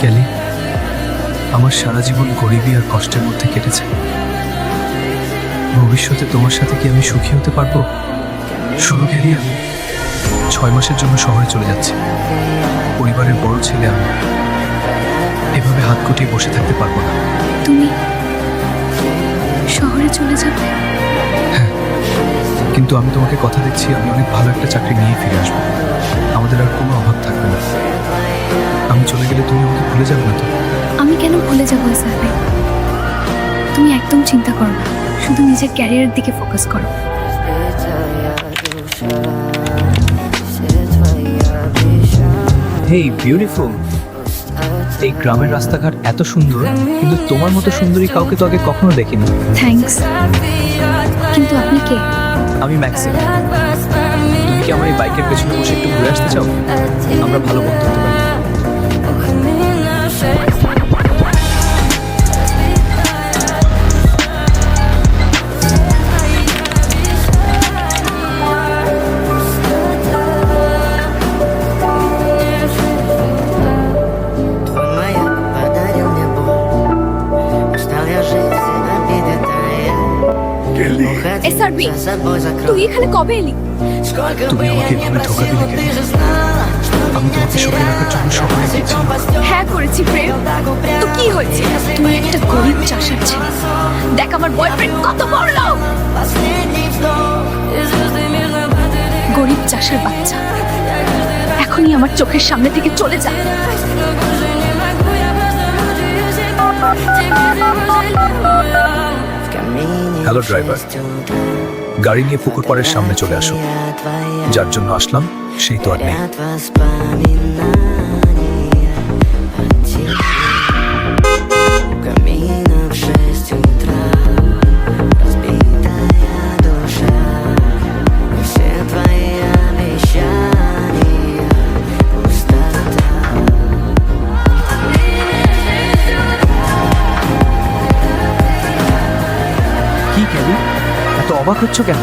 Kelly, আমার সারা জীবন গরিবী আর কষ্টের মধ্যে কেটেছে। ভবিষ্যতে তোমার সাথে কি আমি সুখী হতে পারবো? শুরু ক্যালি, আমি 6 মাসের জন্য শহরে চলে যাচ্ছি। পরিবারের বড় ছেলে আমি, এভাবে হাত গুটিয়ে বসে থাকতে পারবো না। তুমি শহরে চলে যাবে? হ্যাঁ, কিন্তু আমি তোমাকে কথা দিচ্ছি, আমি অনেক ভালো একটা চাকরি নিয়ে ফিরে আসবো। আমাদের আর কোনো অভাব থাকবে না। আমি চলে গেলে তুমি আমাকে ভুলে যাবে না তো? আমি কেন ভুলে যাবো সাহেব? তুমি একদম চিন্তা করো না, শুধু নিজের ক্যারিয়ারের দিকে ফোকাস করো। হেই বিউটিফুল, এই গ্রামের রাস্তাঘাট এত সুন্দর, কিন্তু তোমার মতো সুন্দরী কাউকে তো আগে কখনো দেখিনি। থ্যাঙ্কস, কিন্তু আপনি কে? আমি ম্যাক্সিম। তুমি কি আমার এই বাইকের পেছনে বসে একটু ঘুরে আসতে চাও? আমরা ভালো বন্ধু হতে পারি। Твой маяк подарил мне боль. Устал я жить на обиды тая. Уходи, SRB, за собой তুই закрой. এখানে কবে এলি? Сколько তুমি бы я আমাকে ни এভাবে ধোঁকা просил, দিলে ты কেন? же знала, что আমি меня তোমাকে সুখে রাখার জন্য শহরে босиком গিয়েছিলাম। постёл. হ্যাঁ করেছি প্রেম, Так упрямо, তো কি হয়েছে? если তুই бы একটা не গরিব твой চাষার ছেলে। сон. দেখ আমার বয়ফ্রেন্ড কত বড় লোক। Последний вздох, и звезды мир на батареях. গরিব চাষার বাচ্চা, এখনই আমার চোখের সামনে থেকে চলে যা। Больше не могу я просто мучаюсь, и тебе жалею. В камине Hello, driver. 6 утра. গাড়ি নিয়ে পুকুর পাড়ের সামনে চলে আসো। যার জন্য আসলাম সেই তো আর নেই। Горят воспоминания о тебе. У камина в 6 утра. Разбитая душа. И все твои обещания пустота. কি ক্যালি, এত অবাক হচ্ছ কেন?